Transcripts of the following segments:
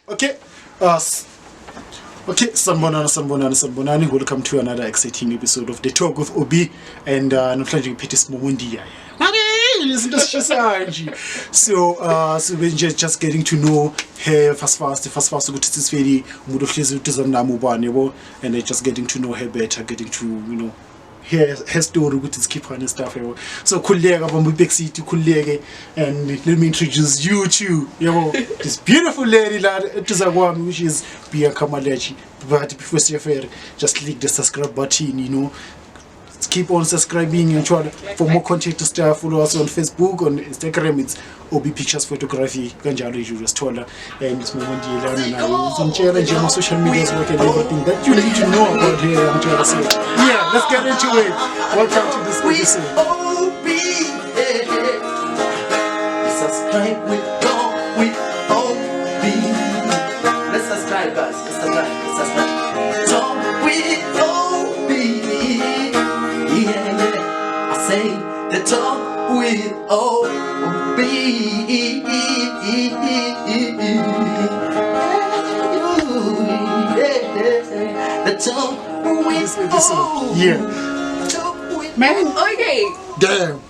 Okay. Okay, Sanbonani, welcome to another exciting episode of The Talk with Obee, and namhlanje ngiphethe Simomundi. So we're just getting to know her fast ukuthi sifeli umuntu ohlezi utizana nami ubani yabo, and just getting to know her better, getting to her story ukuthi izikhipha and stuff yabo. So khuleka bamba ibackseat khuleke, and let me introduce you to this beautiful lady la etiza kwami, which is Bianca. But before you just click the subscribe button, keep on subscribing and try for more content stuff. Follow us on Facebook, on Instagram, it's Obee Pictures Photography, Ganjalo Julius Tola, and it's Momondi Elana now. Some challenge on social media work and everything that you need to know about here. I'm trying to say, yeah, let's get into it. Welcome to this episode. Subscribe with Obee. Let's subscribe, guys. Let's subscribe. Talk with Obee. Yeah. I say the talk with Obee. The talk with Obee. Yeah. Man. Okay. Damn.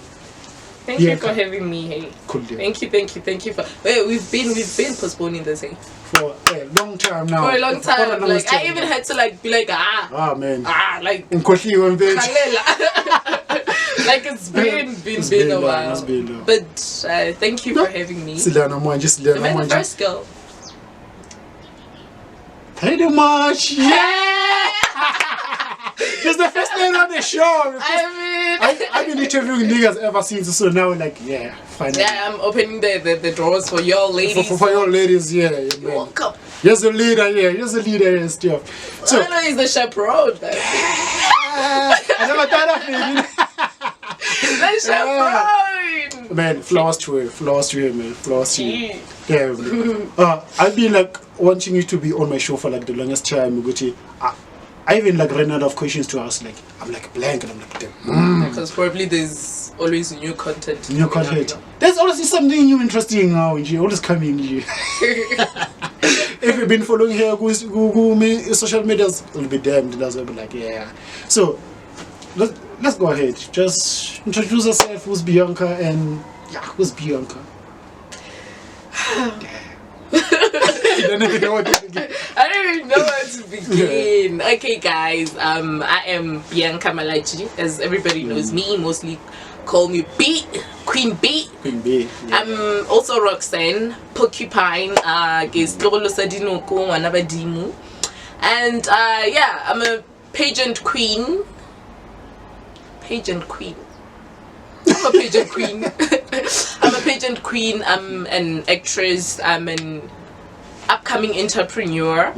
Thank you for having me. Hey. Cool. Thank you for. Wait, we've been postponing this. Hey. For a long time now. For a long time. Like I even had to be like man. Like in Koshi one page. Like it's been a while. But thank you for having me. Am I the first girl? Pretty much. Yeah. Just the first name on the show. I've been interviewing niggas ever since, so now finally. Yeah, I'm opening the doors for your ladies. For your ladies, yeah. You're welcome. You're the leader, yeah. You're the leader and stuff. So I know he's the chaperone. I never thought of it. The chaperone. Man, flowers to her, man. Flowers to you. Yeah, man. I've been wanting you to be on my show for the longest time, Gucci. I even ran out of questions to ask. I'm blank, and I'm damn. Because probably there's always new content. There's always something new, interesting now. You always coming. If you've been following her, Google social medias, it'll be damned. That's what I'll be yeah. So let's go ahead. Just introduce yourself. Who's Bianca? And who's Bianca? I don't even know where to begin. Okay, guys. I am Bianca Malachi, as everybody knows me. Mostly call me B, Queen B. Queen B. Yeah. I'm also Roxanne, Porcupine, and I'm a pageant queen. I'm a pageant queen. I'm a pageant queen. I'm an actress. I'm an upcoming entrepreneur.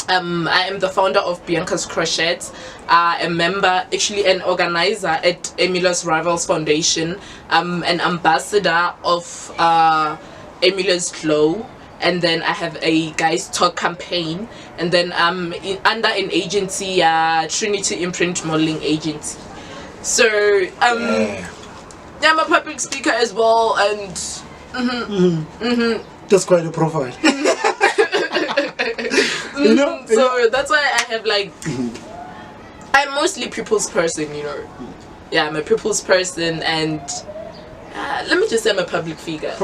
I am the founder of Bianca's Crochets, a member, actually an organizer at Emilia's Rivals Foundation. I'm an ambassador of Emilia's Glow, and then I have a Guys Talk campaign, and then I'm under an agency, Trinity Imprint Modeling Agency. So I'm a public speaker as well, and that's quite a profile. So that's why I have I'm mostly people's person, Yeah, I'm a people's person, and let me just say I'm a public figure.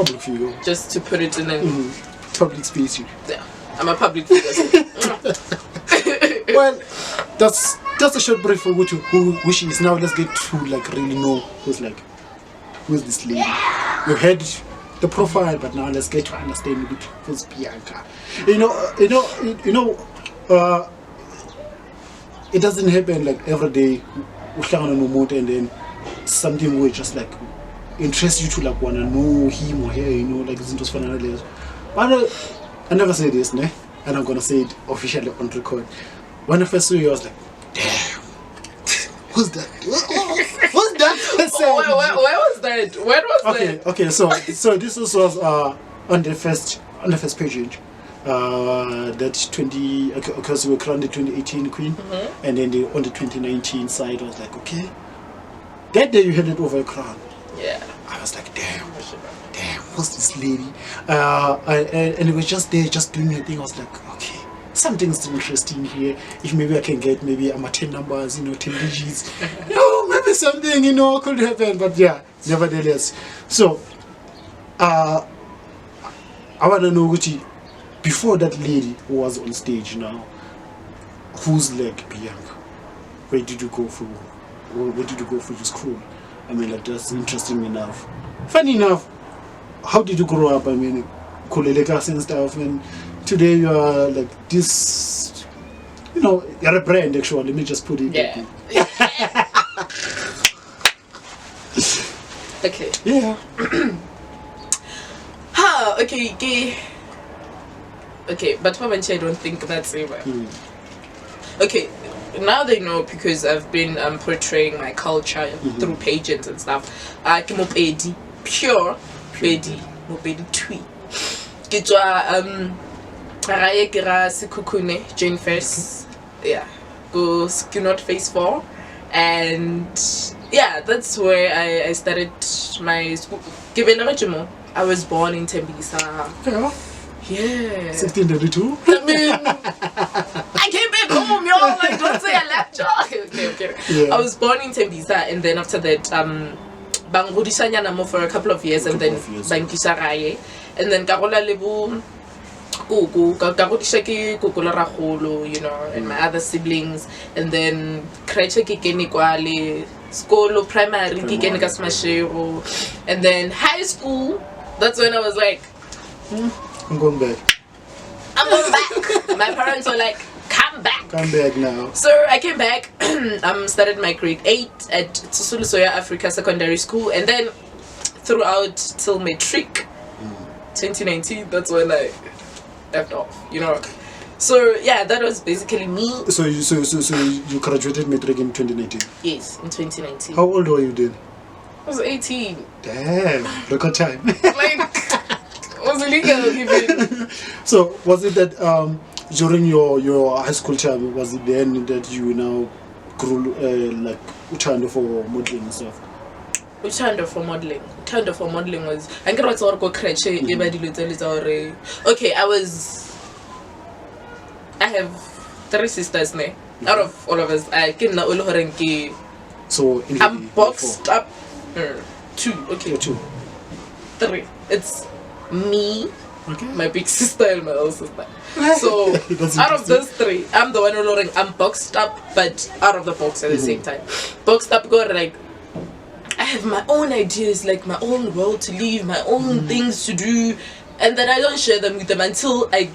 Just to put it in a public space. Yeah, I'm a public figure. Well, that's a short brief for who she is. Now let's get to really know who's this lady. You heard the profile, but now let's get to understand a bit who's Bianca. It doesn't happen every day. And then something will just interest you to wanna know him or her. It's interesting. But I never say this, and I'm gonna say it officially on record. When I first saw you, I was like, damn, who's that? Who's that? Where was that? When was that? Okay. So this was on the first pageant. That 20 because we were crowned the 2018 queen, and then on the 2019 side, I was like, okay, that day you handed over a crown. Yeah. I was like, damn, who's this lady? And it was just there, just doing her thing. I was like, okay, something's interesting here. If maybe I can get maybe 10 numbers, 10 digits. Maybe something, could happen. But yeah, nevertheless. So, I want to know, Gucci, before that lady who was on stage now, who's like Bianca? Where did you go for? Where did you go for your school? I mean, like, that's interesting enough. Funny enough, how did you grow up? I mean, Kulekas and stuff, and today you are like this, you're a brand actually. Let me just put it Yeah. Okay. Yeah. Okay, but for Manchi, I don't think that's ever. Okay, now they know because I've been portraying my culture through pageants and stuff. Ke Mopedi, pure Pedi, Mopedi Twi. Ke tswa raye ke ra Sekhukhune, Jane First. Yeah, go Skinot Phase 4, and yeah, that's where I started my school. I was born in Tembisa. Yeah. Yeah. 1632. I mean, I came back home, y'all. Like, don't say I left, y'all. Okay. Yeah. I was born in Tembisa, and then after that, Bangudisha Nyanamo for a couple of years, and then Bangkisha Raye, and then Karola Lebu, Kagodisha ki Kukula Raholo, and my other siblings, and then Kreche Kikeni Kwale, school, primary Kikeni Kasmashiro, and then high school. That's when I was like, I'm going back. I'm going back. My parents were like, come back. Come back now. So I came back, started my grade 8 at Tsulusoya Africa Secondary School, and then throughout till matric 2019, that's when I left off, So yeah, that was basically me. So you graduated matric in 2019? Yes, in 2019. How old were you then? I was 18. Damn, record time. Like, was illegal even. So was it that during your high school time, was it then that you now grew like Uchando for modeling and stuff? Uchando for modeling. Uchando for modeling was I get what's go creche. Okay, I have 3 sisters, ne? Out of all of us, I can na olohorenki. So I'm boxed up. 2. Okay. 2. 3. It's me, Okay. my big sister, and my little sister. So out of those 3, I'm the one who I'm boxed up, but out of the box at the same time. Boxed up, got like I have my own ideas, like my own world to live, my own things to do, and then I don't share them with them until I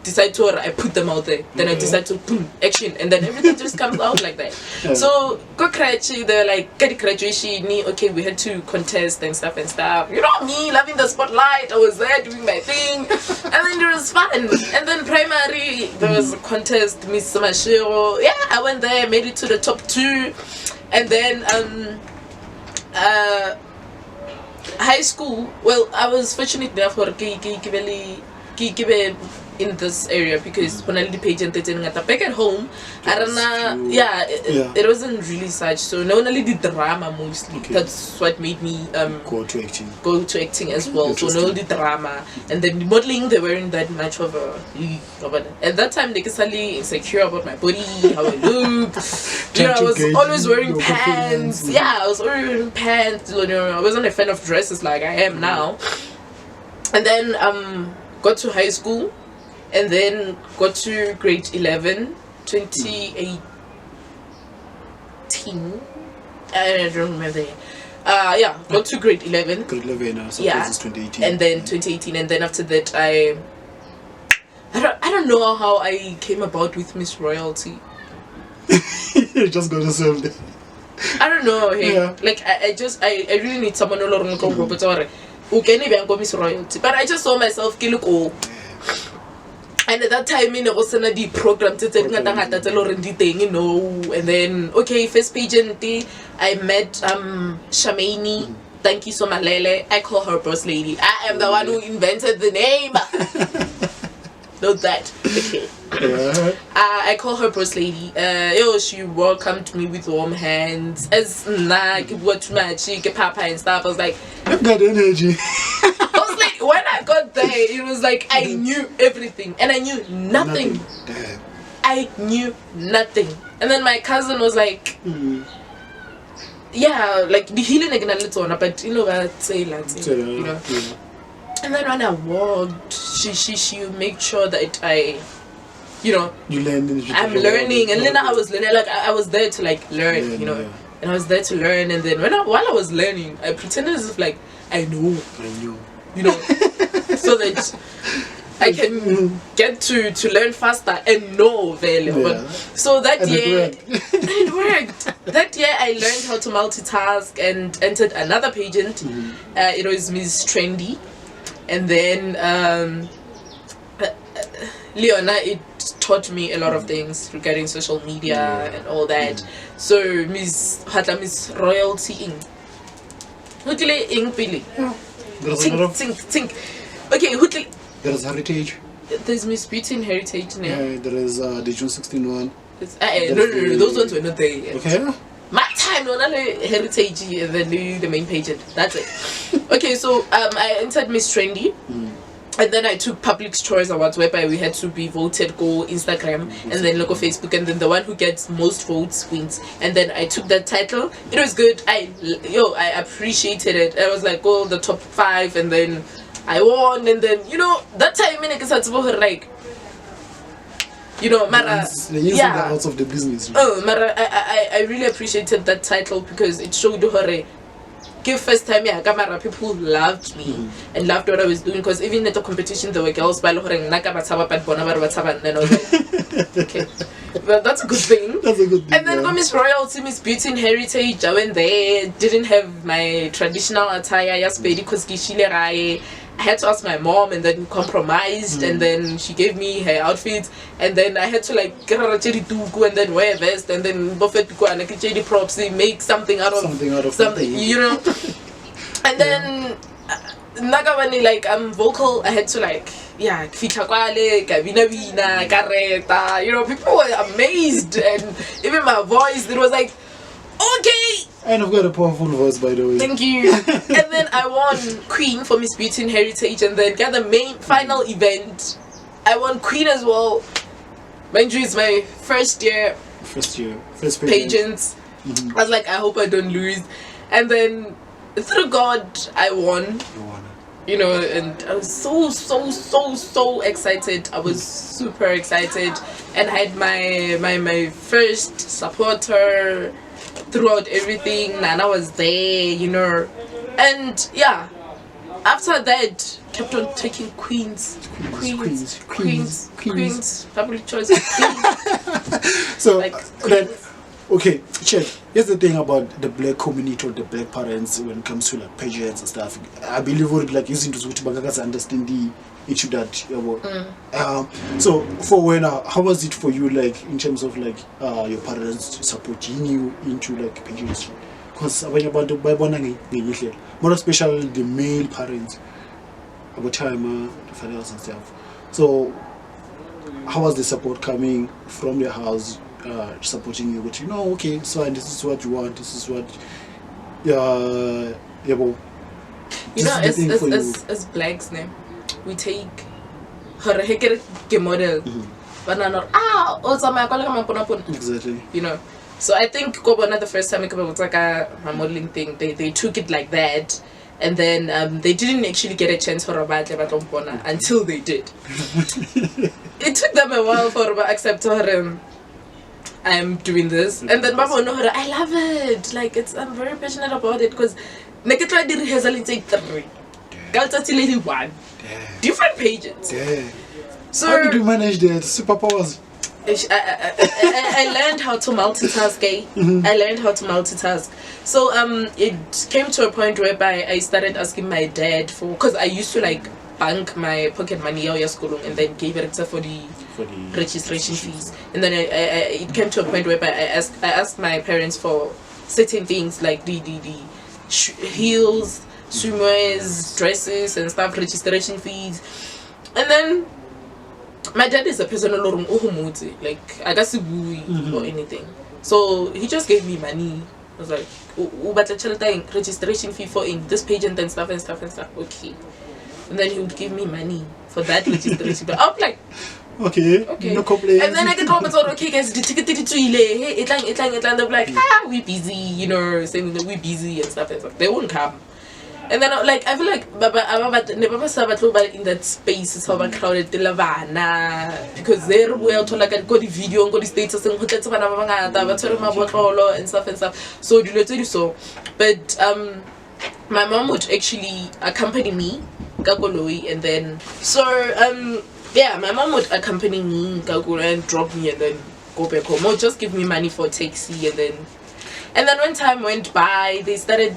decide to, or I put them out there. Then I decide to boom, action, and then everything just comes out like that. Yeah. So go crazy, they're like get the graduation, okay, we had to contest and stuff. You know me, loving the spotlight, I was there doing my thing, and then it was fun. And then primary, there was a contest, Miss Samashiro. Yeah, I went there, made it to the top 2, and then high school, well, I was fortunate enough for in this area because when I did pageant back at home, I don't know, it wasn't really such. So not only the drama mostly, that's what made me go to acting as well. So not only the drama, and then the modeling, they weren't that much of a league. At that time, they were slightly insecure about my body, how I looked. I was always wearing pants. Yeah, I was always wearing pants. I wasn't a fan of dresses like I am now. And then got to high school. And then got to grade 11, 2018. I don't remember. Got to grade 11. Grade 11, so yeah. This is 2018. And then 2018, and then after that, I don't know how I came about with Miss Royalty. You just got yourself there. I don't know. Hey, like I really need someone who knows Miss Royalty. But I just saw myself and at that time, I was in the program, and then first pageant, I met Shamaini. Thank you so much, Lele. I call her boss lady. I am the one who invented the name. Not that. Okay. I call her boss lady. She welcomed me with warm hands. As what much, papa and stuff. I was like, I've got energy. it was like I knew everything and I knew nothing. Damn. I knew nothing. And then my cousin was like, yeah, like the healing again a little, but you know what, say like, you know. And then when I walked, she would make sure that I, you know, I'm learning, and then I was learning, like I was there to like learn, you know, and I was there to learn, and then while I was learning, I pretended as if like I knew, you know, so that I can get to learn faster and know very well. So that year, it worked. That year I learned how to multitask and entered another pageant. It was Miss Trendy, and then Leona, it taught me a lot of things regarding social media and all that. So Miss Royalty Ing. Think. Okay, there is Heritage. There's Miss Beauty and Heritage now. Yeah, there is the June 16 one. No, those ones were not there yet. Okay. My time, no, not Heritage, and then the main pageant. That's it. Okay, so I entered Miss Trendy. And then I took Public Choice Awards, whereby we had to be voted, go Instagram, and then look on Facebook, and then the one who gets most votes wins. And then I took that title. It was good. I appreciated it. I was like, oh, the top 5, and then I won. And then, you know, that time I was like, you know, Mara, the outs of the business. Oh, Mara, I really appreciated that title because it showed her. First time, yeah, camera people loved me and loved what I was doing, because even at the competition there were girls by and I was like, okay, well, that's a good thing. That's a good thing. And then got Miss Royalty, Miss Beauty and Heritage. I went there, didn't have my traditional attire, because I had to ask my mom, and then compromised, and then she gave me her outfit, and then I had to like get a cherry tuku and then wear a vest, and then buffet tuku and like cherry props, make something out of something, you know. And then Nagawani, like I'm vocal, I had to like fika kwale, kabina vina, kareta, you know, people were amazed, and even my voice, it was like, okay. And I've got a powerful voice, by the way. Thank you. And then I won Queen for Miss Beauty and Heritage, and then got the main final event. I won Queen as well. Mind you, it's my first pageant. I was like, I hope I don't lose. And then through God, I won. You know, and I was so excited. I was super excited, and I had my first supporter throughout everything. Nana was there, you know, and yeah, after that kept on taking queens, Public Choice queens. So like, then, okay, check. Here's the thing about the black community or the black parents when it comes to like pageants and stuff. I believe would like using to understand the issue that so for when how was it for you, like in terms of like your parents supporting you into like pageantry? Because about the more especially the male parents about time the fathers and stuff. So how was the support coming from their house, supporting you? But you know, okay, so and this is what you want, this is what you know, as blacks name, we take her model, but not exactly, you know. So I think the first time my modeling thing, they took it like that, and then they didn't actually get a chance for until they did. It took them a while for to accept her. I'm doing this, and then Baba know her. I love it. Like I'm very passionate about it, because Neketla did rehearsal in 3. Galta 1. Different pages. So how did you manage the superpowers? I learned how to multitask. I learned how to multitask. So it came to a point whereby I started asking my dad for, because I used to like bank my pocket money out of school and then gave it for the registration fees. And then it came to a point whereby I asked my parents for certain things like the heels, swimwears, dresses and stuff, registration fees. And then my dad is a person like I got or anything. So he just gave me money. I was like, registration fee for in this pageant and stuff. Okay. and then he would give me money for that registration. But I'm like, okay, no complaints. And then I get home and thought, okay guys, the ticket to hey, they're like, we busy, you know, saying that we busy and stuff. They won't come. And then like I feel like Baba in that space is how crowded because they're well to like got the video and got the status and stuff and stuff. So do you so but my mom would actually accompany me and then so yeah, my mom would accompany me and drop me and then go back home or just give me money for a taxi and then when time went by, they started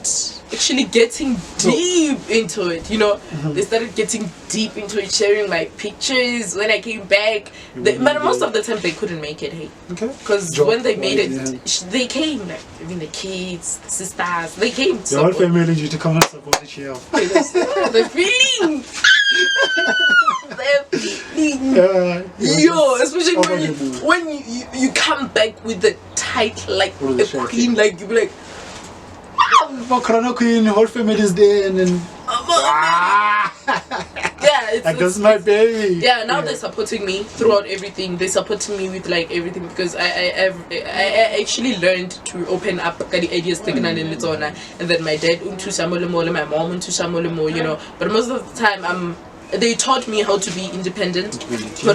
actually getting deep into it, you know. They started getting deep into it, sharing my pictures. When I came back, but most of the time they couldn't make it, hey. Because when they made it, they came, like, even the kids, the sisters, they came. The whole family needed to come and support the show. The feeling. Yo, especially when you come back with the tight like the queen, like you be like, wow, queen, whole family is there, and then yeah, it's, like that's my baby. Yeah, now they're supporting me throughout everything. They're supporting me with like everything because I actually learned to open up the ideas taken and then my dad my mom you know. But most of the time they taught me how to be independent. Depend too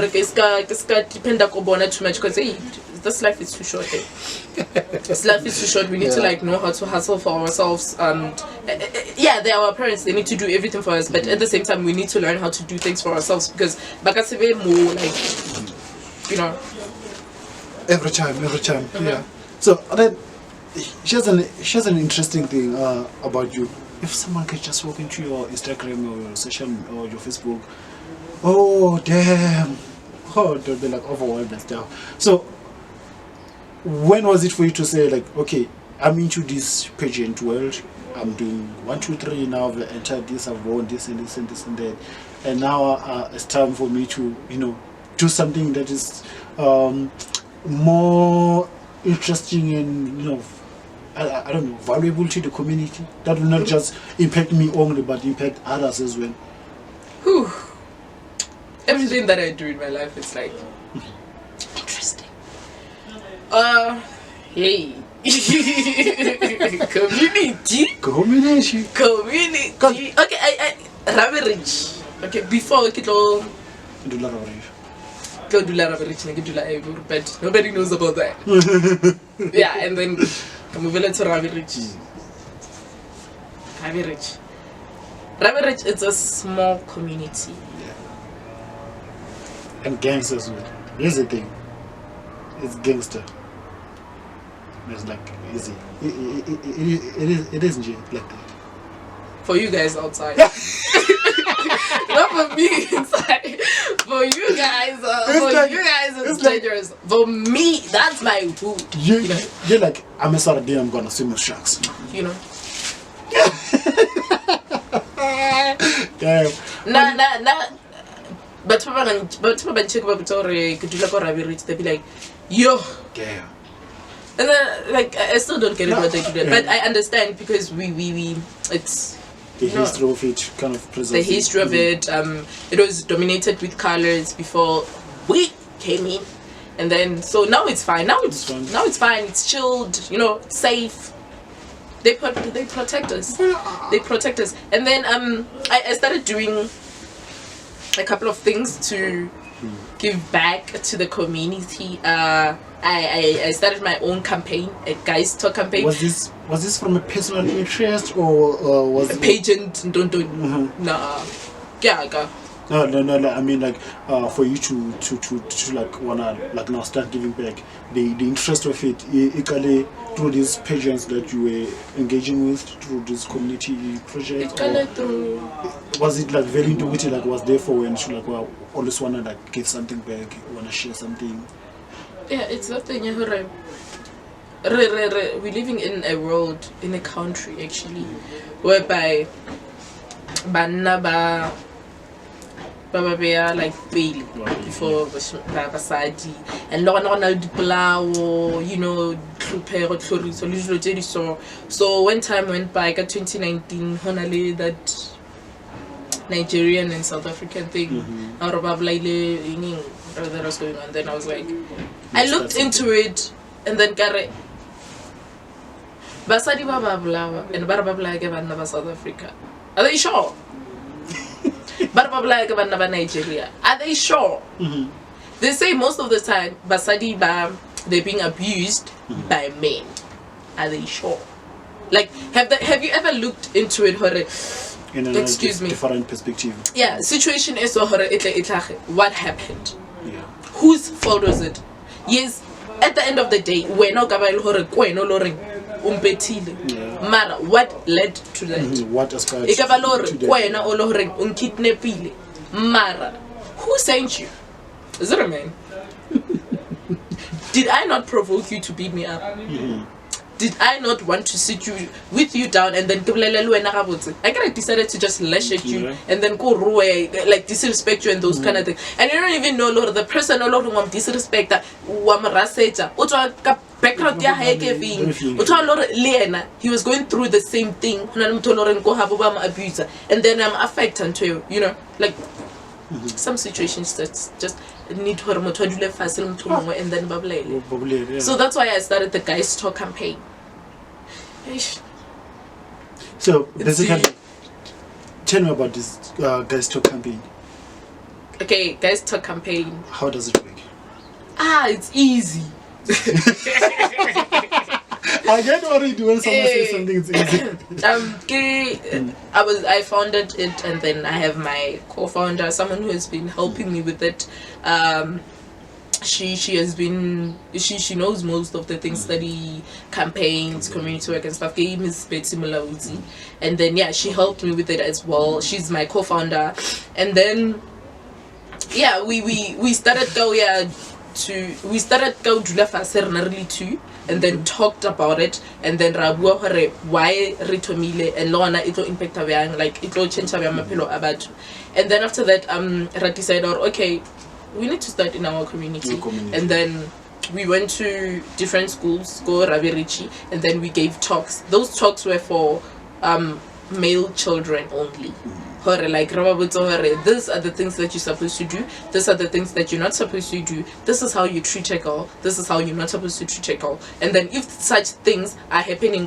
much because hey, this life is too short. This life is too short. We need to like know how to hustle for ourselves. Yeah, they're our parents. They need to do everything for us. But at the same time, we need to learn how to do things for ourselves because bakasebe more like, you know. Every time. Yeah. So then, she has an interesting thing about you. If someone can just walk into your Instagram or your social or your Facebook, oh damn, they'll be like overwhelmed and stuff. So when was it for you to say like, okay, I'm into this pageant world, I'm doing 1, 2, 3 now, I've entered this, I've won this and this and this and that, and now it's time for me to, you know, do something that is more interesting and, you know, I don't know, valuable to the community, that will not just impact me only but impact others as well. Whew. Everything that I do in my life is like interesting. Hey. Community. Okay, I Ravi Rich. Okay, before Kito Do lot of rich. Go do Ravi Rich, but nobody knows about that. Yeah, and then I'm moving to Ravi Rich. Ravi Rich, it's a small community. Yeah. And gangsters well. Here's the thing. It's gangster. It's like easy. It isn't like that. For you guys outside. Not for me inside. For you guys, it's dangerous. For me, that's my hood. You're like, I'm a Saturday, I'm gonna swim with sharks. You know. Damn. Nah. But check about they be like, yo. Damn. And then like I still don't get it what they do that. But I understand because we it's the history of it kind of presents the history of it. It was dominated with colors before we came in, and then so now it's fine. Now it's fine. It's chilled. You know, safe. They protect us. They protect us. And then I started doing a couple of things to give back to the community. I started my own campaign, a guys talk campaign. Was this from a personal interest or was a pageant? Don't nah. Yeah. No. I mean, like, for you to like wanna like now start giving back, the interest of it, equally through these pageants that you were engaging with, through this community project. Was it like very intuitive? Like, was there for when you like always wanna like give something back, wanna share something? Yeah, it's that thing. We're living in a world, in a country actually, whereby Baba like bail for basadi and you know, so when time went by, 2019 honale that Nigerian and South African thing. That was going on. Then I was like, I looked into it, and then kare basadi ba babla and ba babla ke bana ba South Africa. Are they sure? Ba babla ke bana ba Nigeria. Are they sure? They say most of the time basadi ba they're being abused by men. Are they sure? Like, have you ever looked into it? In a different perspective. Yeah, situation is what happened? Yeah. Whose fault was it? Yes, at the end of the day, we're not going to Mara, what led to that? What aspired to that? Mara, who sent you? Is it a man? Did I not provoke you to beat me up? Did I not want to sit you with you down and then I kind of decided to just lash at you and then go away, like disrespect you and those kind of things. And you don't even know, Lord, the person no longer want disrespect background he was going through the same thing abuser, and then I'm affected until like some situations that just need to and then so that's why I started the Guys Talk campaign. So basically, tell me about this Guys Talk campaign. Okay, Guys Talk campaign. How does it work? It's easy. I get worried when someone says something is easy. I founded it, and then I have my co-founder, someone who has been helping me with it. She knows most of the things, study campaigns, community work and stuff. And then she helped me with it as well. She's my co-founder, and then we started go dula fase really too, and then talked about it, and then rabua hore why ritomile and lona it will impact abang, like it will change abang maphelo abantu. And then after that I decided, okay, we need to start in our community. And then we went to different schools, go Rabirichi, and then we gave talks. Those talks were for male children only. Like, these are the things that you're supposed to do, these are the things that you're not supposed to do, this is how you treat a girl, this is how you're not supposed to treat a girl. And then if such things are happening,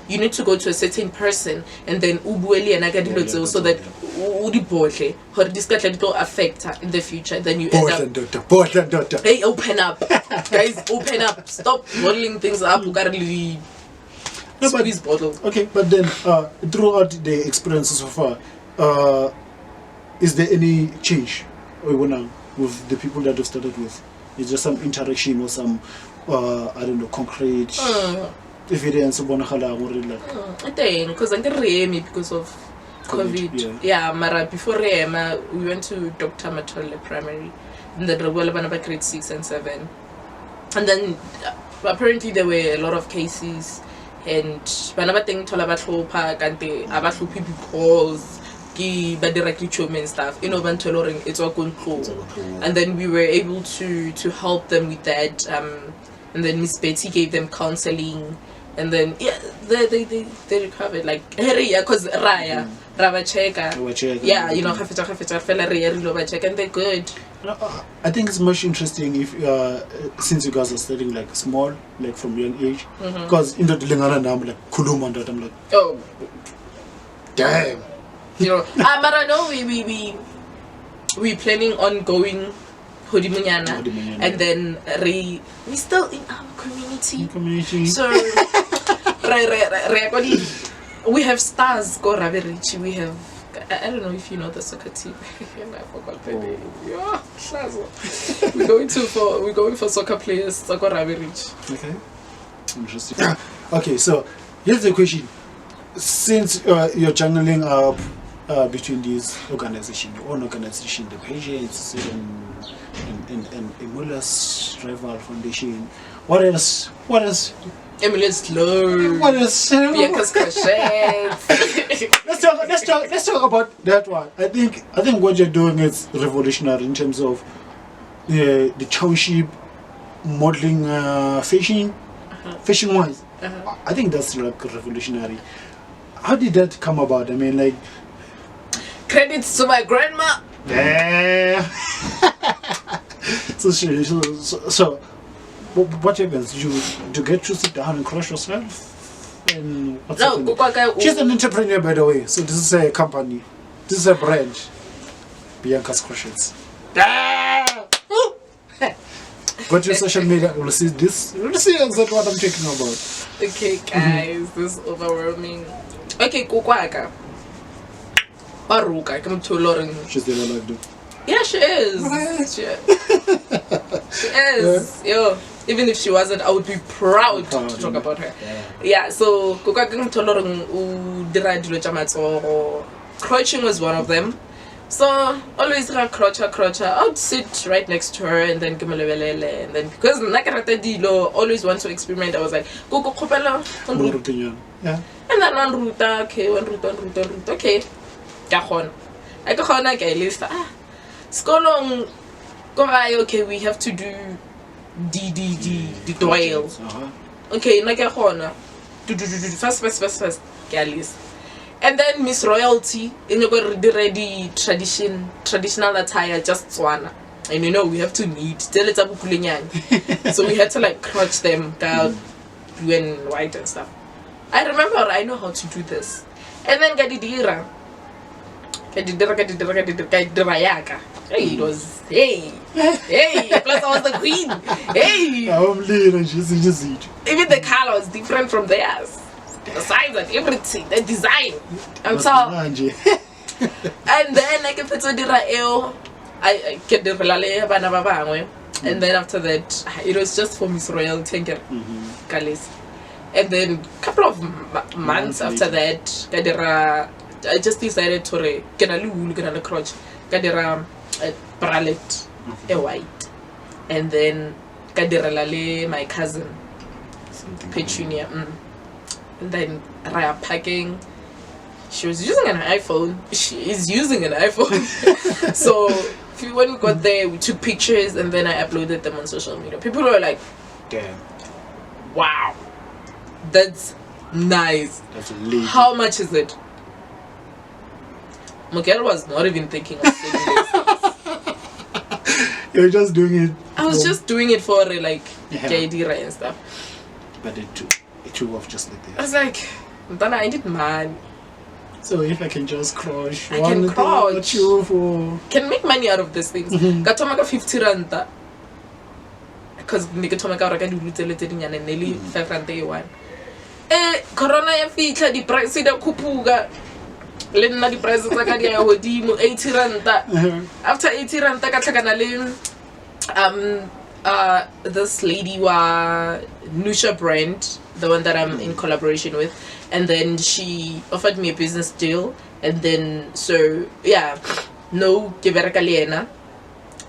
you need to go to a certain person and then so that this will affect her in the future. Then you end up hey, open up guys, open up, stop bottling things up. Squeeze bottle. Okay, but then throughout the experiences so far, is there any change with the people that you've started with? Is there some interaction or some I don't know, concrete evidence of I think because I'm because of COVID. Yeah, Mara, before we went to Dr. Matole Primary, and then about grade 6 and 7, and then apparently there were a lot of cases, and because directly and stuff, it's all going cool. And then we were able to help them with that, and then Miss Betty gave them counseling, and then they recovered, like because Raya Rabacheka, and they're good. I think it's much interesting if since you guys are studying like small, like from young age, because in the Lingana now I'm like Kulum on that, I'm like, oh damn. But I know we planning on going Hodimunyana, and then we still in our community. So we have stars go Rabirichi. We have, I don't know if you know the soccer team. I forgot the name. We're going for soccer players. Okay, interesting. Okay, so here's the question: since you're channeling up between these organizations, your own organization, the Patients and Emula's Rival Foundation, what else? Emily's Love. What else? Bianca's Crochets. Let's talk about that one. I think what you're doing is revolutionary in terms of the township modeling fashion wise. I think that's like revolutionary. How did that come about? I mean, like, Credits to my grandma. Damn. So, what happens? You get to sit down and crush yourself? And what's No, happening? Kukaka, She's an entrepreneur, by the way. So this is a company. This is a brand. Bianca's Crushes. Go to social media. You'll see this. You'll see exactly what I'm talking about. Okay, guys, this is overwhelming. Okay, Kukaka. Baruka, come to Lauren. She's still alive, though. Yeah, she is. She is. Yo, even if she wasn't, I would be proud to talk about her. Yeah, so Kukaka to Lauren dira dilo tsa matsogo. Crouching was one of them. So always crotcha. I would sit right next to her and then give me lebelele, and then because nakarata dilo always want to experiment. I was like, go kopela on route. Yeah. And then one route, okay, one route, okay. I list. Skolong, okay, we have to do the doyle. Okay, fast. List. And then Miss Royalty, in your ready traditional attire, just one. And we have to need. So we had to like crouch them down, blue and white and stuff. I remember I know how to do this. And then Gadidira. Hey, it was hey, plus I was the queen. Hey, even the color was different from theirs. The size and everything, the design. I'm sorry. And then I can put I get the and then after that, it was just for Miss Royalty and then a couple of months after that, I just decided to get a crotch, get a bralette, a white, and then my cousin, Petunia, and then Raya packing. She was using an iPhone. She is using an iPhone. So when we got there, we took pictures and then I uploaded them on social media. People were like, "Damn, wow, that's nice. That's amazing. How much is it?" Miguel was not even thinking of saying this. You were just doing it. I was just doing it for like Jaidira and stuff. But it took off just like this. I was like, Dana, I did man. So if I can just crush, I can crouch. For... Can make money out of these things. Gatomaka 50 rand. Because Nikatomaka Raka nearly 5 rand a one. Corona ya fitla di price da kupuga. Lenna di prices tsa ka dia hodimo 80 rand. After 80 rand ka tlhakana le this lady wa Nusha brand, the one that I'm in collaboration with, and then she offered me a business deal, and then so yeah, no kebereka liena.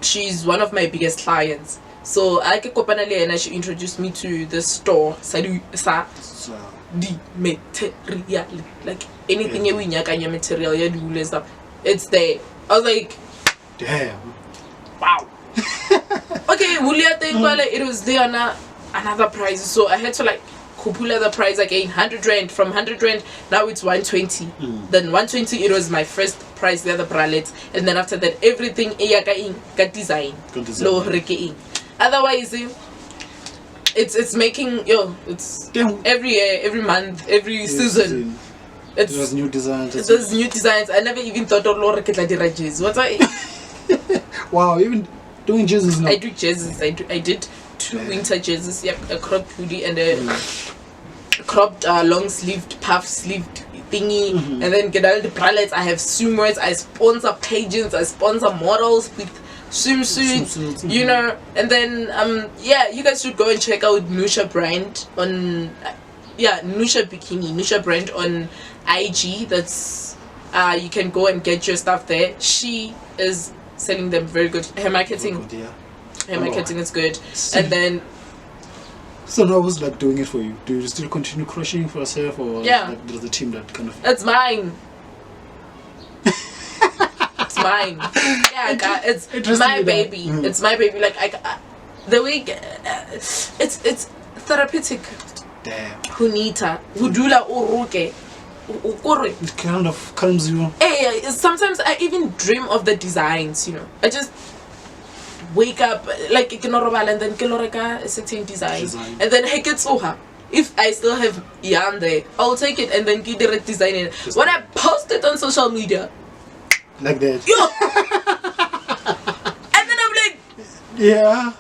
She's one of my biggest clients. So I ke kopana le ena, she introduced me to the store sa di material, like anything you nyakanya material ya dule stuff. It's there. I was like, damn. Wow. Okay, it was there another price, so I had to like kupula the price again, 100 rand. From 100 rand now it's 120. Then 120 it was my first price, the other bralette, and then after that everything got design low in. Otherwise it's making it's every year, every month, every season. There's new designs. There's new designs. I never even thought of Laura Ketla jerseys. What I wow, even doing jerseys now. I do jerseys. I did 2 winter jerseys, a cropped hoodie and a cropped long sleeved, puff sleeved thingy, and then get all the bralettes. I have swimwears. I sponsor pageants. I sponsor models with swimsuits, and then you guys should go and check out Nusha brand on Nusha bikini, Nusha brand on IG. That's you can go and get your stuff there. She is selling them very good. Her marketing is good. And then so now who's like doing it for you? Do you still continue crushing for yourself, or like, there's a team that kind of? It's mine. It's mine. Yeah, it's my baby. It's my baby. Like the way it's therapeutic. Damn. Hunita, hudula uruke. It kind of calms you. Sometimes I even dream of the designs, you know. I just wake up like and then a certain design. And then if I still have yarn there, I'll take it and then get the design in. When I post it on social media, like that. And then I'm like, yeah.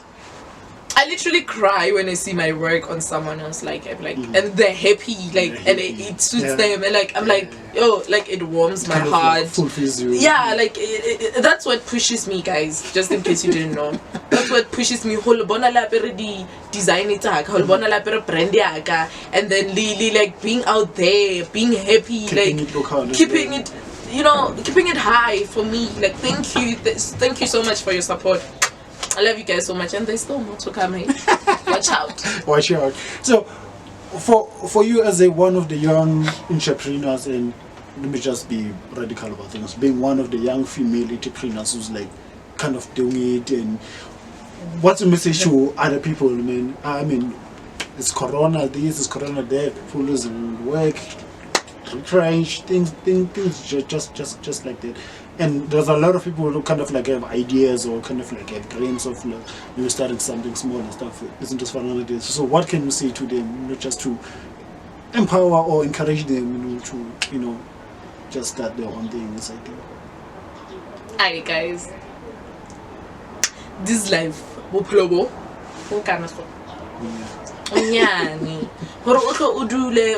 I literally cry when I see my work on someone else. Like I'm like, and they're happy, like, and it suits them, and like I'm like, yo, like it warms my heart. Like fulfills you. Yeah, like that's what pushes me, guys. Just in case you didn't know, that's what pushes me. Whole bona la pere di design it, whole bona la pere brand yaka, and then like being out there, being happy, keeping like it local, keeping it, you know, keeping it high for me. Like thank you so much for your support. I love you guys so much, and there's still more to come. Hey? Watch out. Watch out. So, for you as one of the young entrepreneurs, and let me just be radical about things, being one of the young female entrepreneurs who's like kind of doing it, and what's the message to other people? I mean, it's Corona this, it's Corona that, people losing work, retrench, things just like that. And there's a lot of people who kind of like have ideas or kind of like have dreams of like maybe starting something small and stuff. Isn't just for another day. So what can you say to them, not just to empower or encourage them, to just start their own things? I think. Hi guys, this life, boplobo, o kana so. Onyane, hore o tlo o dule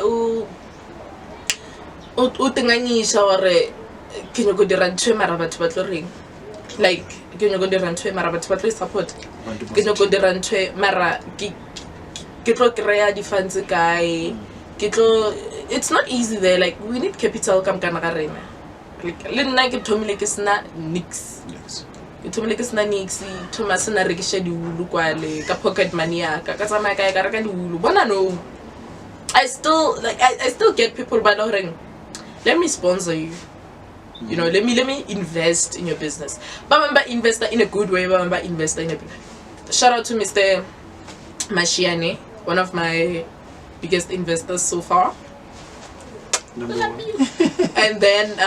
o tenganyisha hore ke nyoko dira ntwe mara batho ba tlo reng, like ke nyoko dira ntwe mara batho ba tlo support, ke nyoko dira ntwe mara ke tlo kreya di fans kae, ke tlo. It's not easy there. Like we need capital kam kana ga rena, like le nna ke thomile ke sna nix, ke thomile ke sna nix, Thomas na rekisha di hulu kwale ka pocket money ya ka tsamaya kae ka reka di hulu bona. No, I still like I still get people by the ring, let me sponsor you. You know, let me invest in your business. But remember, investor in a good way. Remember, investor in a. Shout out to Mr. Mashiane, one of my biggest investors so far. Love you. And then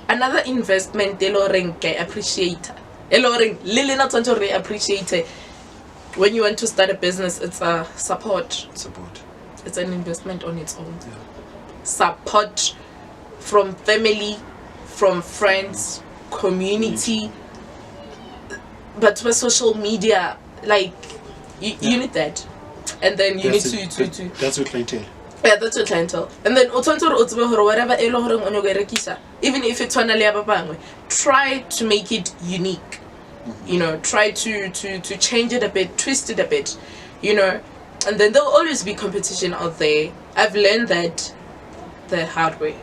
another investment. Eloring appreciate. Eloring Lily not to appreciate. When you want to start a business, it's a support. It's an investment on its own. Yeah. Support. From family, from friends, community, but for social media, like you need that, and then you need to that's what clientele. Yeah, that's your clientele. And then whatever even if it's try to make it unique. You know, try to change it a bit, twist it a bit, you know, and then there'll always be competition out there. I've learned that the hard way.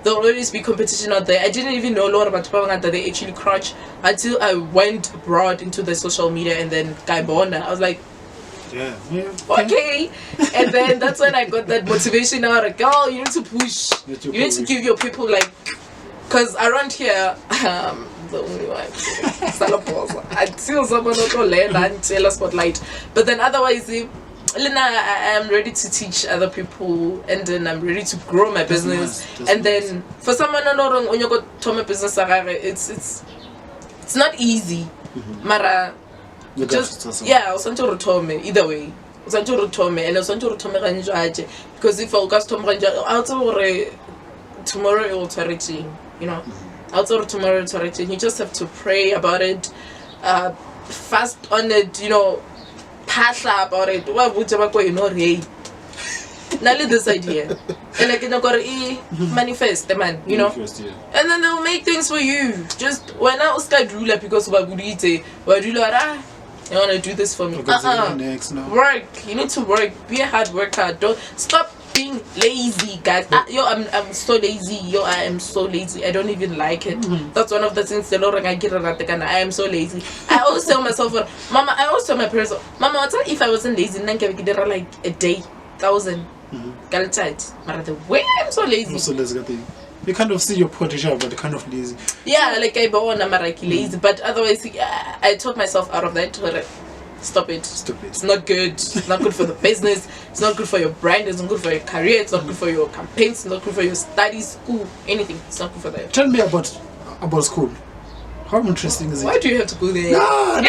There'll always be competition out there. I didn't even know a lot about that they actually crouch until I went abroad into the social media, and then Gaibona. I was like, yeah. Okay. And then that's when I got that motivation out, like, oh, you need to push. You need to give your people, like, because around here, the only one until someone will land and tell us spotlight. But then otherwise, Lena, I am ready to teach other people, and then I'm ready to grow my business. And then for someone when you go to my business, it's not easy. Mara, just I was to retome either way. I was to retome, and I was to retome because if I got tomorrow it will turret, you know. Outside tomorrow it's turret. You just have to pray about it, fast on it, you know. Pasha about it. Why would you know? Now this idea, and like manifest the man, you know, and then they'll make things for you. Just when I was like because what would you say? What do you want to do this for me? Work. You need to work. Be a hard worker. Don't stop being lazy, guys. I'm so lazy. I am so lazy. I don't even like it. That's one of the things the Lord I get around the I am so lazy. I always tell myself, Mama. I always tell my parents, Mama, if I wasn't lazy, then I would like a day, 1,000. But the way I'm so lazy. You kind of see your potential, but kind of lazy. Yeah, like I'm lazy, but otherwise, I took myself out of that. Stop it. Stop it. It's not good. It's not good for the business. It's not good for your brand. It's not good for your career. It's not good for your campaigns. It's not good for your studies, school, anything. It's not good for that. Tell me about school. How interesting is it? Why do you have to go there? No.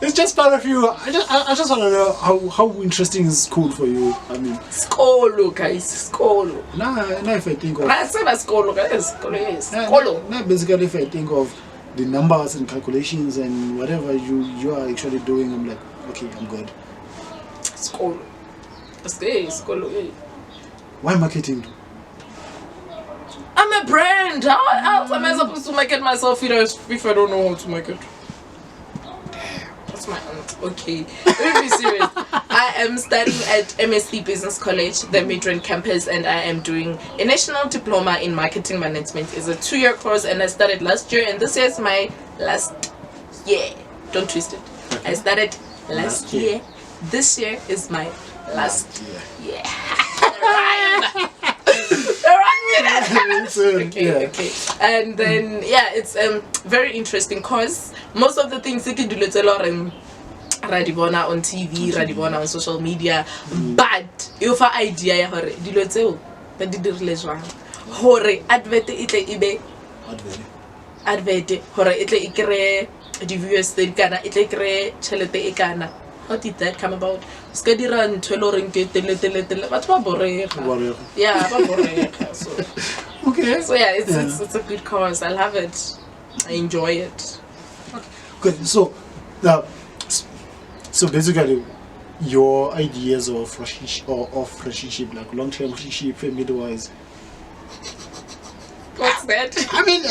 It's just part of you. I just want to know how interesting is school for you. I mean, Skolo, guys. Skolo. now if I think of Skolo, guys. Skolo. now basically if I think of the numbers and calculations and whatever you are actually doing, I'm like, okay, I'm good. Skolo. Skolo. Why marketing? I'm a brand. How else am I supposed to market myself if I don't know how to market? That's my aunt. Okay. Let me be serious. I am studying at MSc Business College, the Midrand campus, and I am doing a national diploma in marketing management. It's a 2-year course, and I started last year, and this year is my last year. Don't twist it. I started last year. This year is my last year. Okay. And then it's very interesting cause most of the things you can do radibona on TV, radibona on social media, but if I idea ya hore dilo tseo ba di dirile jwang hore advert itle ibe advert hore itle ikre di viewers tse kana itle ikre chelete e kana. How did that come about? Ska dira ntho le reng ke tele batho ba borega. Yeah, ba borega. So okay. So it's a good cause. I love it. I enjoy it. Okay. Good. So basically your ideas of relationship, like long-term relationship, family-wise. What's that? I mean,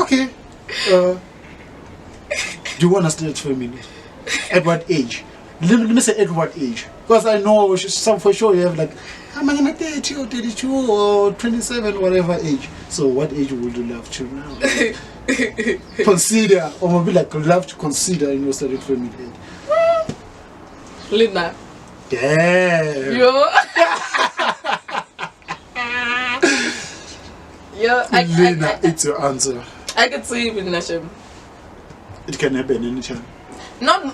okay. Do you want to start family? At what age? Let me say at what age? Because I know some for sure you have like, I'm gonna 30 or 32 or 27, whatever age. So what age would you love to now? Consider, or maybe like love to consider in your starting family age. Lina. Damn. Yo. Lina, it's your answer. I could see with Nashim. It can happen anytime. Not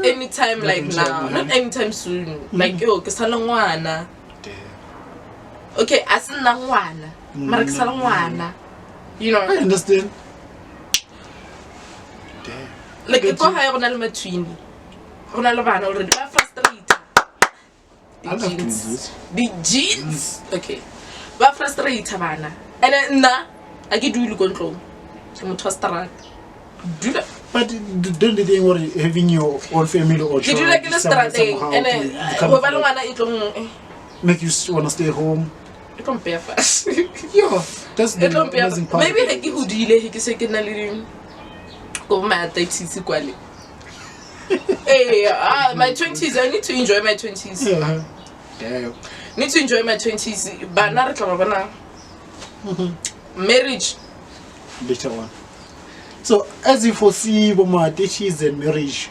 anytime like now. Not anytime soon. Like yo, kesala ngwana. Okay, asina ngwana. Mara kesala ngwana. You know. I understand. Damn. Like if I have a twin, already ba frustrated. The jeans. Okay. Ba frustrated bana. And then I get do control. So do that. But don't you think what having your own family or did you like the strategy and then make you want to stay home? You compare fast. Yeah, that's the amazing part. Maybe like you delay he say can living go mad quality. Hey, my 20s, I need to enjoy my 20s. Yeah. Damn. Need to enjoy my 20s, but not marriage. Later on. So, as you foresee, my 30s and marriage,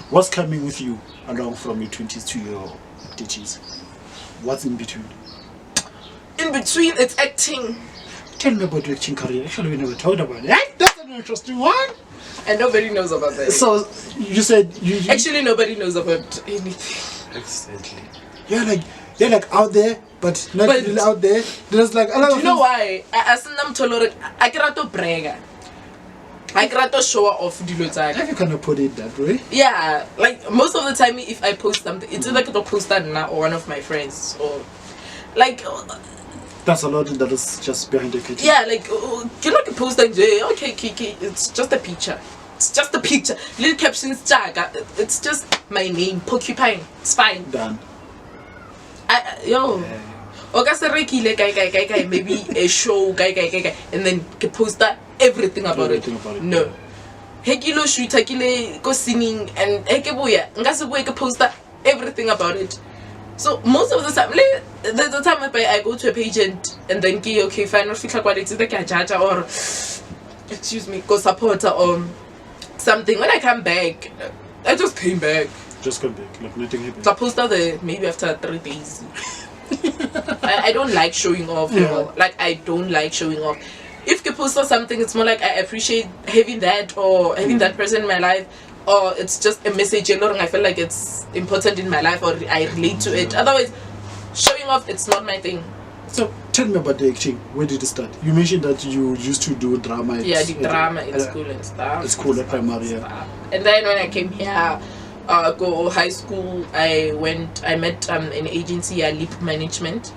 what's coming with you along from your 20s to your 30s? What's in between? In between, it's acting. Tell me about your acting career. Actually, we never talked about it. That's an interesting one. And nobody knows about that. So, you said you actually, nobody knows about anything. Exactly. You're like out there, but not really out there. There's like a lot of. You know why? I cannot brag. I cannot show off. Have you kind of put it that way? Yeah, like most of the time, if I post something, it's like a poster now or one of my friends or like. That's a lot that is just behind the curtain. Yeah, like you know, the poster. Okay, it's just a picture. It's just a picture. Little captions, it's just my name, Porcupine. It's fine. Done. Maybe a show, and then the poster everything about it. No. Hekilo shoot, hekile go singing, and hekeboya. Ngasiboya poster everything about it. So most of the time, the time I go to a page and then okay, fine, or fix quality the jaja or excuse me, go supporter or something. When I come back, I just came back. Just come back, like nothing happened. I posted there maybe after 3 days. I don't like showing off. Yeah. Like I don't like showing off. If you post something, it's more like I appreciate having that or having that person in my life, or it's just a message. I feel like it's important in my life or I relate to it. Otherwise, showing off, it's not my thing. So tell me about the acting. Where did it start? You mentioned that you used to do drama. Yeah, the drama in school and stuff. At school, at primary. Yeah. And then when I came here, go high school, I met an agency, Leap Management,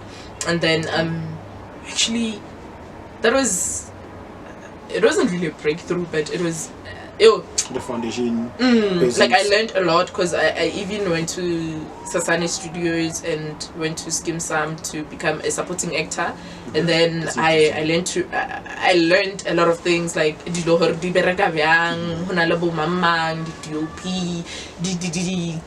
and then actually it wasn't really a breakthrough, but it was The foundation. like I learned a lot because I even went to Sasani Studios and went to Skim Sam to become a supporting actor, and then I learned a lot of things like di bereka byang, hona le bo mamang, di DOP, di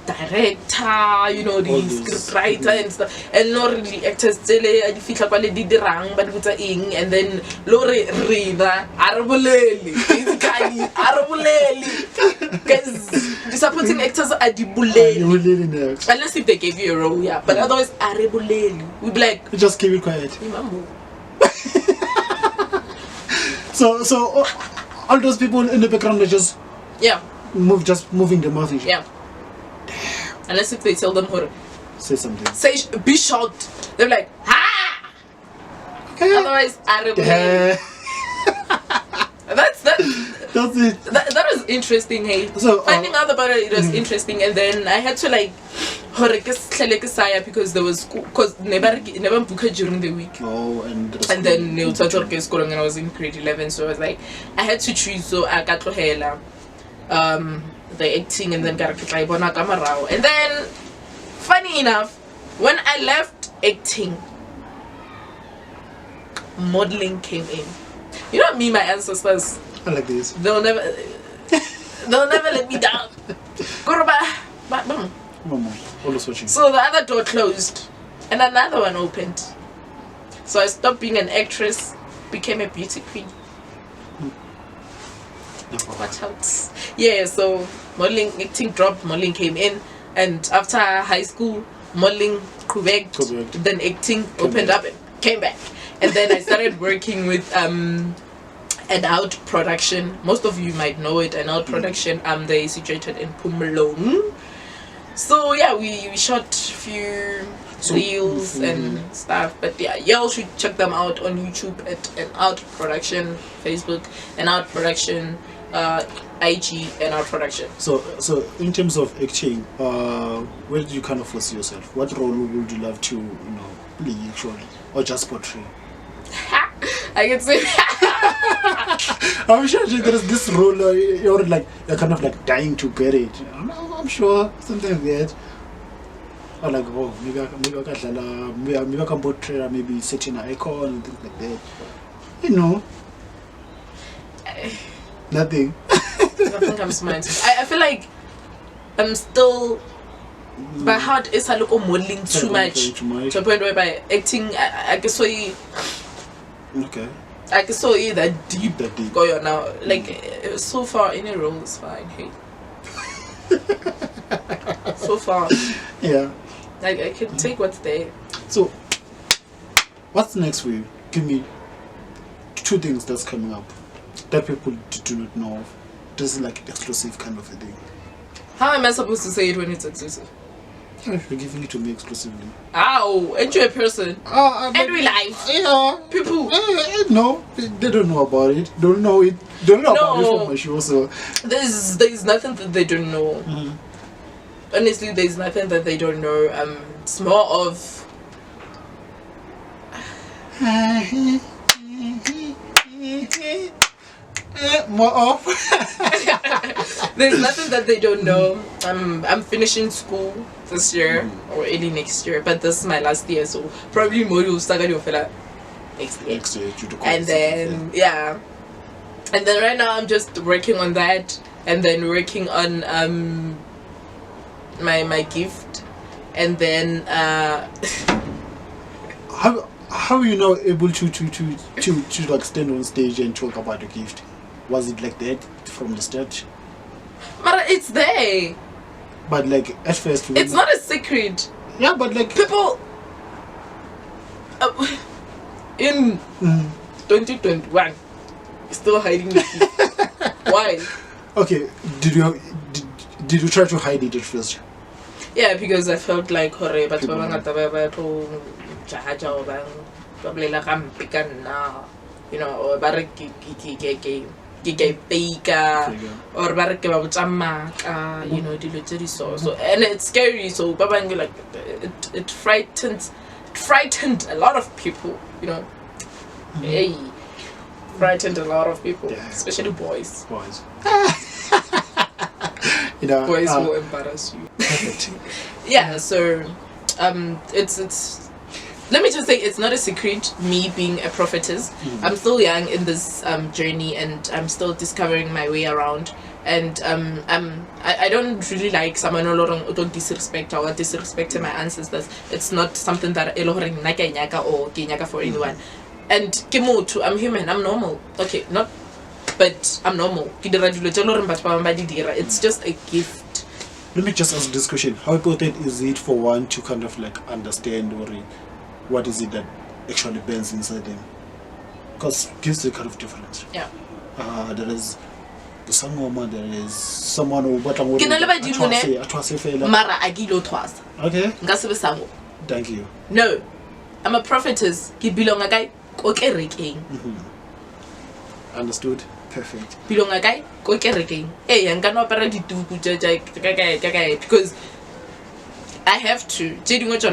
director, the script writer and stuff, and not really actors tsele a di fitla kwa le di dirang ba di botsa eng, and then lore rena arabolele basically arabolele because the supporting actors are di bulele unless if they gave you a role, yeah, but otherwise arabolele we'd be like you just keep it quiet. Imambo. So all those people in the background are just moving the mouth. Yeah. Unless if they tell them how to say something. Be shocked. They're like, ha! Okay. Otherwise, arabolele. That's it. That was interesting, hey. So finding out about it was interesting, and then I had to like because there was school, because never booked during the week. Oh, and then school and I was in grade 11, so I was like I had to choose, so I got the acting and then and then funny enough, when I left acting, modeling came in. You know me, my ancestors, I like this. They'll never let me down. Mama, always watching. So the other door closed and another one opened. So I stopped being an actress, became a beauty queen. Watch out. Yeah, so modeling, acting dropped, modeling came in, and after high school, modeling correct, then acting opened up and came back. And then I started working with an out production. Most of you might know it. An out production. They situated in Pumalong. So yeah, we shot a few reels and stuff. But yeah, y'all should check them out on YouTube at an out production, Facebook, an out production, IG, an out production. So in terms of acting, where do you kind of foresee yourself? What role would you love to play actually, or just portray? I can say I'm sure there is this role you're kind of like dying to get it. I'm sure something like that. Or like, oh, maybe I can portray, maybe setting an icon and things like that. Nothing. Nothing comes to mind. I feel like I'm still. My heart is a little modeling too much to a point where by acting, I can show you. Okay. I can show you that deep. Going now, like so far in a role is fine. Hey. So far. Yeah. Like I can take what's there. So, what's next for you? Give me 2 things that's coming up that people do not know of. This is like exclusive kind of a thing. How am I supposed to say it when it's exclusive? Yeah, if you're giving it to me exclusively. Ow! Enjoy a person. And we life. Yeah. People. No, they don't know about it. Don't know it. Don't know about it from my show. So there's nothing that they don't know. Honestly, there's nothing that they don't know. It's more of. More of. There's nothing that they don't know. I'm finishing school this year or early next year, but this is my last year, so probably more will start next year. And then and then right now I'm just working on that, and then working on my gift, and then how are you now able to like stand on stage and talk about your gift? Was it like that from the start? But it's there. But like at first, it's not a secret. Yeah, but like people. in 2021, still hiding the teeth. Why? Okay, did you try to hide it at first? Yeah, because I felt like hore batho ba bangata ba tlo jaja o bang ba blela gampe ka nna, you know, or ba re ke fake or ba re ke ba botsa maka, you know, dilo tse di so and it's scary, so ba bang like it frightened a lot of people, you know. Hey, frightened a lot of people, especially boys. You know, boys will embarrass you. Yeah, so it's let me just say, it's not a secret, me being a prophetess. I'm still young in this journey, and I'm still discovering my way around, and I don't really like someone who don't disrespect or disrespect my ancestors. It's not something that or for anyone. And I'm human, I'm normal. Okay, not, but I'm normal. It's just a gift. Let me just ask this question: how important is it for one to kind of like understand what is it that actually burns inside them? Because gives a kind of difference. Yeah. There is the sangoma, there is someone who Mara agilo twas. Okay. Ngasibe. Thank you. No, I'm a prophetess. Bilong guy. Understood. Perfect. Bilong guy. Hey, I'm gonna operate because I have to.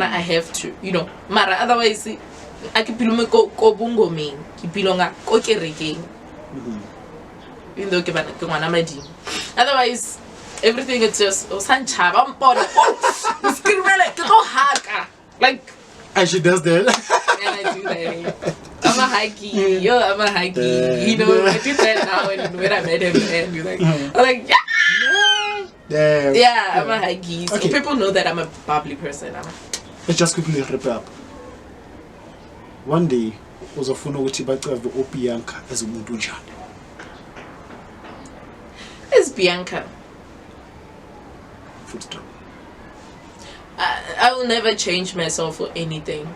I have to. You know. Mara otherwise, I keep ko bungo me. Bilonga even though otherwise, everything is just like. And she does that. And I do that. I'm a hikey. I'm a hikey. You know, I do that now when I met him and you're like, I'm like, Damn. yeah, I'm a hikey. So Okay. people know that I'm a bubbly person. Let's just quickly wrap up. One day, was a phone with Bianca as a Mudujan. It's Bianca. Full stop. I will never change myself for anything.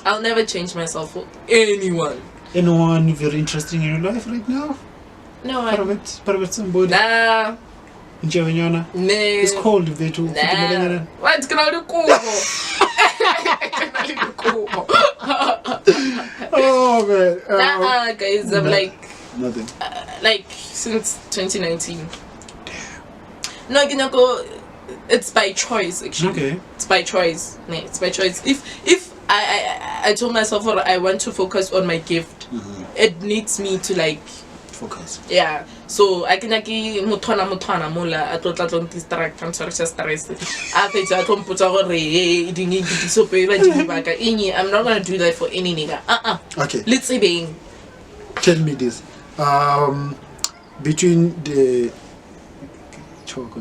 I'll never change myself for anyone. Anyone very interesting in your life right now? No, Private somebody. Nah. No. It's cold if they do. Nah. What's gonna do cool? Oh man. Guys, I'm like nothing. Like since 2019. No, it's by choice actually. Okay. It's by choice. Yeah, it's by choice. If I told myself I want to focus on my gift, it needs me to like focus. Yeah. So I can mutwana mula atotla distract and stress. I told put I'm not gonna do that for any nigga. Okay. Let's say being. Tell me this. Between the talk,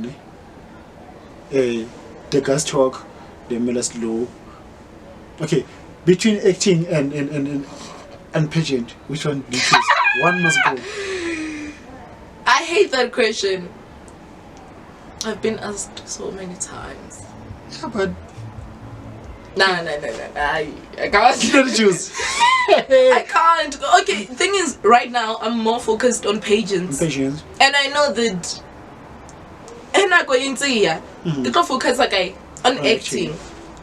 the gas talk, the Miller's law. Okay, between acting and pageant, which one do you choose? One must go. I hate that question. I've been asked so many times. Yeah, but Nah. I can't. you gotta choose. I can't. Okay, thing is, right now I'm more focused on pageants. Patience. And I know that. And I'm going to here. You can focus on acting.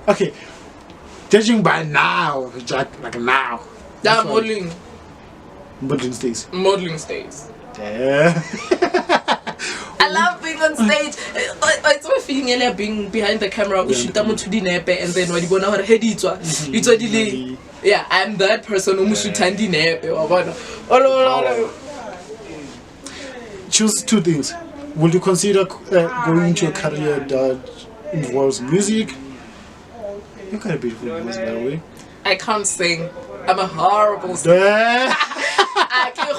Okay, judging by now, like now. That modeling. Modeling stays. Modeling stays. Yeah. I love being on stage. It's my feeling being behind the camera. We shoot them to the nepe, and then when you go now, head yeah, I'm that person who shoot the nepe. Choose two things. Will you consider going into a career that involves music? You're kind of beautiful voice, by the way. I can't sing. I'm a horrible singer. I can't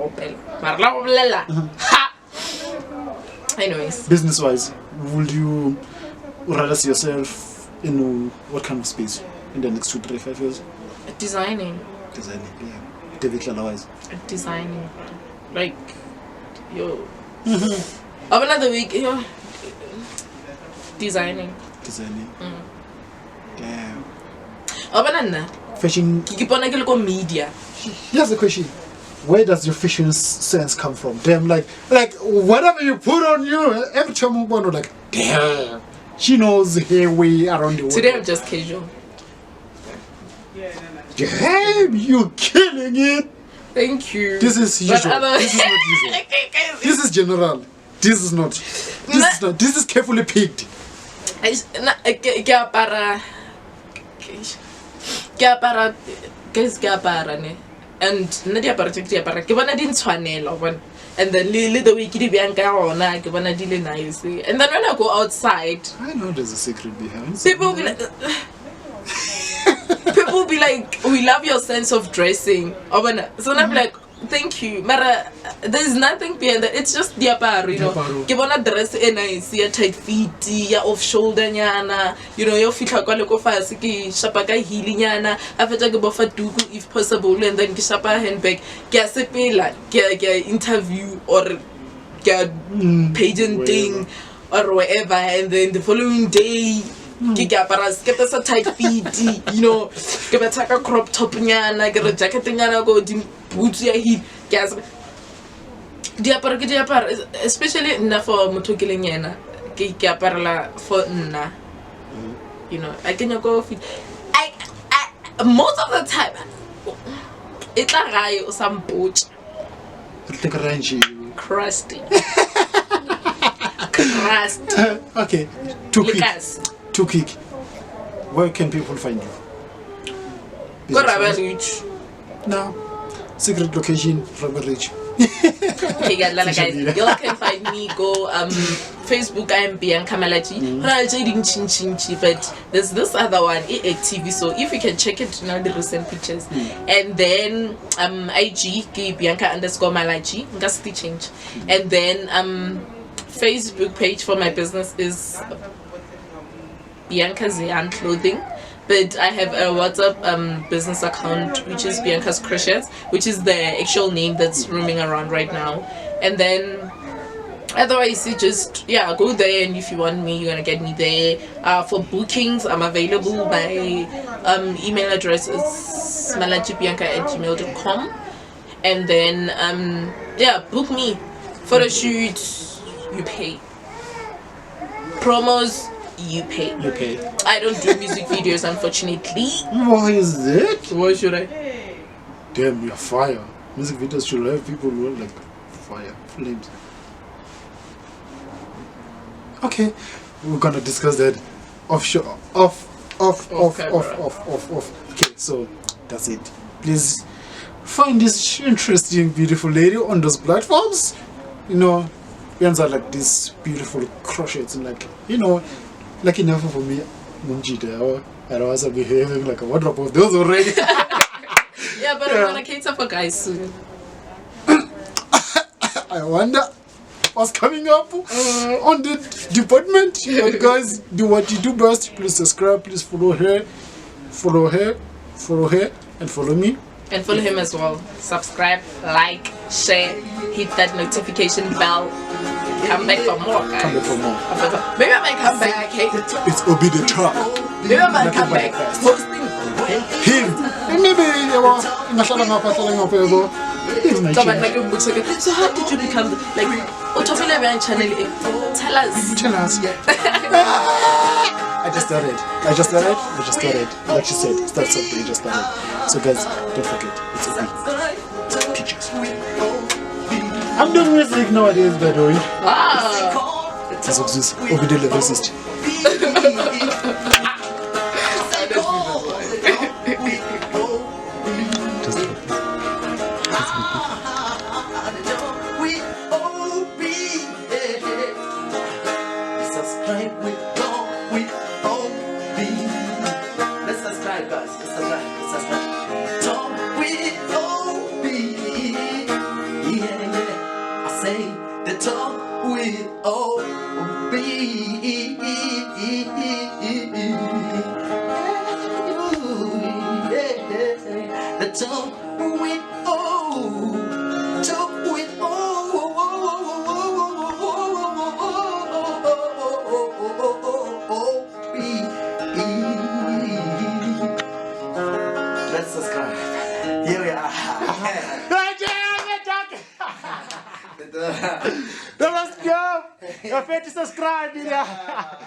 opera. Anyways. Business wise, would you rather see yourself in what kind of space in the next 2, 3, 5 years? Designing, Yeah. David otherwise. Designing. Like, yo. Of another week, yo. Designing. Damn. Abanana. Fashion. Kikiponakilko media. Here's the question. Where does your fashion sense come from? Damn, like whatever you put on you, every time you want to like, damn, she knows her way around the world. Today I'm just casual. Damn, you killing it. Thank you. This is usual. This is not usual. This is general. This is not. This is not. This is carefully picked. And Nadia Paractic, Given I didn't swanel one. And then little week Bianca or na given I didn't nice. And then when I go outside, I know there's a secret behind. people will be like, people will be like, we love your sense of dressing. So I'm like, thank you. Mara, there's nothing behind that. It's just diaparo, you know. Give on a dress and I see a tight feet, ya off shoulder nyana, you know, your feet are quite fast, shapaka healing yana, after take a buffer duku if possible, and then shapa handbag, gasepela, get interview or get pageanting or whatever, and then the following day. Get us a tight feet, you know, get a taka crop top nyana, get a jacket nyana, go boots ya heat, gas. Diapar, especially na for motokilling yana, Giaparla for na. You know, I can go fit. I most of the time, it's a guy or some boat. Crusty. Crust. Okay, too quick. Where can people find you? What about reach? No. Secret location from reach. Okay, guys, y'all can find me. Go Facebook. I am Bianca Malachi. But there's this other one, TV. So if you can check it now, the recent pictures. And then IG Bianca_Malachi. That's the change. And then Facebook page for my business is Bianca Zian Clothing. But I have a WhatsApp business account, which is Bianca's Crochets, which is the actual name that's roaming around right now. And then otherwise, you just go there, and if you want me, you're gonna get me there. For bookings, I'm available. My email address is malachibianca@gmail.com. And then book me. Photo shoots, you pay. Promos, you pay. I don't do music videos, unfortunately. Why is that? Why should I? Damn, you're fire. Music videos should have people who are like fire, flames. Okay, we're gonna discuss that off. Okay, so that's it. Please find this interesting, beautiful lady on those platforms. You know, ends are like these beautiful crochets and like, you know, like enough for me. I was behaving like a wardrobe of those already. Yeah, but I'm gonna cater for guys soon. I wonder what's coming up on the department. But guys, do what you do best. Please subscribe. Please follow her, and follow me. And follow him as well. Subscribe, like, share, hit that notification bell. Come back for more, guys. Come back for more. Maybe I might come back. Hey. It's Obee the Talk. Maybe I might come back hosting him. And maybe So how did you become like Otofile channel? Tell us. I just started. Like she said, start something. I just started. So guys, don't forget, it's Obee Pictures. I'm doing music nowadays, by the way. Wow. That's what this Obee the lyricist. Let's subscribe, guys. Let's subscribe. Talk with Obee. Yeah. I say the talk with Obee. The talk with Let's go. Don't forget to subscribe, yeah.